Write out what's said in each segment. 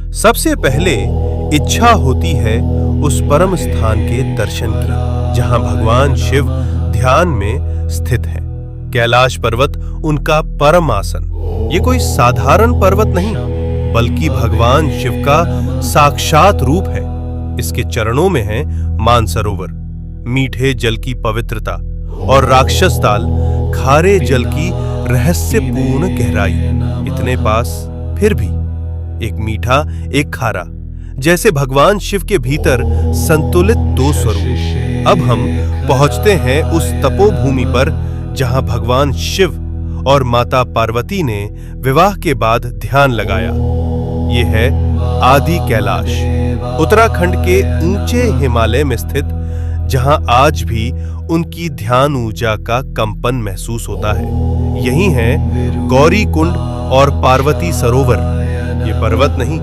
सबसे पहले इच्छा होती है उस परम स्थान के दर्शन की जहां भगवान शिव ध्यान में स्थित है। कैलाश पर्वत उनका परम आसन। ये कोई साधारण पर्वत नहीं बल्कि भगवान शिव का साक्षात रूप है। इसके चरणों में है मानसरोवर, मीठे जल की पवित्रता, और राक्षस ताल, खारे जल की रहस्यपूर्ण गहराई। इतने पास फिर भी एक मीठा एक खारा, जैसे भगवान शिव के भीतर संतुलित दो स्वरूप। अब हम पहुंचते हैं उस तपोभूमि पर जहां भगवान शिव और माता पार्वती ने विवाह के बाद ध्यान लगाया। ये है आदि कैलाश, उत्तराखंड के ऊंचे हिमालय में स्थित, जहां आज भी उनकी ध्यान ऊर्जा का कंपन महसूस होता है। यही है गौरी कुंड और पार्वती सरोवर। ये पर्वत नहीं,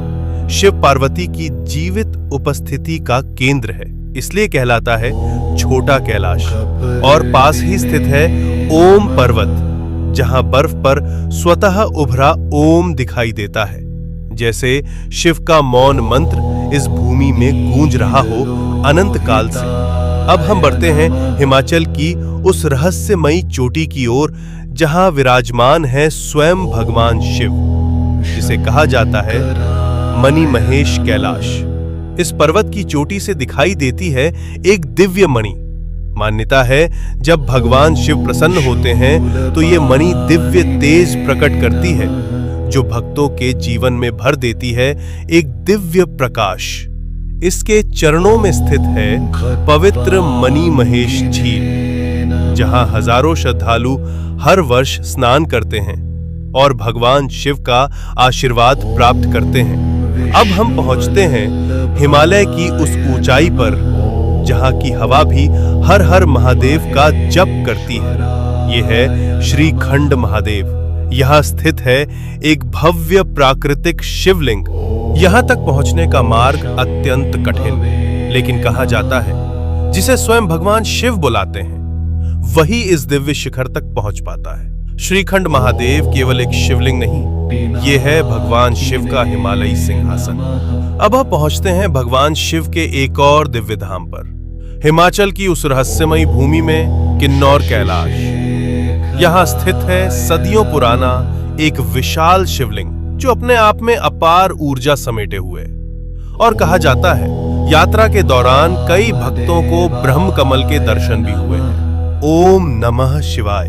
शिव पार्वती की जीवित उपस्थिति का केंद्र है, इसलिए कहलाता है छोटा कैलाश। और पास ही स्थित है ओम पर्वत, जहां बर्फ पर स्वतः उभरा ओम दिखाई देता है, जैसे शिव का मौन मंत्र इस भूमि में गूंज रहा हो अनंत काल से। अब हम बढ़ते हैं हिमाचल की उस रहस्यमयी चोटी की ओर जहां विराजमान है स्वयं भगवान शिव, जिसे कहा जाता है मणि महेश कैलाश। इस पर्वत की चोटी से दिखाई देती है एक दिव्य मणि। मान्यता है जब भगवान शिव प्रसन्न होते हैं तो ये मणि दिव्य तेज प्रकट करती है, जो भक्तों के जीवन में भर देती है एक दिव्य प्रकाश। इसके चरणों में स्थित है पवित्र मणि महेश झील, जहां हजारों श्रद्धालु हर वर्ष स्नान करते हैं और भगवान शिव का आशीर्वाद प्राप्त करते हैं। अब हम पहुंचते हैं हिमालय की उस ऊंचाई पर जहां की हवा भी हर हर महादेव का जप करती है। यह है श्रीखंड महादेव। यहां स्थित है एक भव्य प्राकृतिक शिवलिंग। यहां तक पहुंचने का मार्ग अत्यंत कठिन, लेकिन कहा जाता है जिसे स्वयं भगवान शिव बुलाते हैं वही इस दिव्य शिखर तक पहुंच पाता है। श्रीखंड महादेव केवल एक शिवलिंग नहीं, ये है भगवान शिव का हिमालयी सिंहासन। अब हम पहुंचते हैं भगवान शिव के एक और दिव्य धाम पर, हिमाचल की उस रहस्यमयी भूमि में किन्नौर कैलाश। यहां स्थित है सदियों पुराना एक विशाल शिवलिंग, जो अपने आप में अपार ऊर्जा समेटे हुए। और कहा जाता है यात्रा के दौरान कई भक्तों को ब्रह्म कमल के दर्शन भी हुए हैं। ओम नमः शिवाय।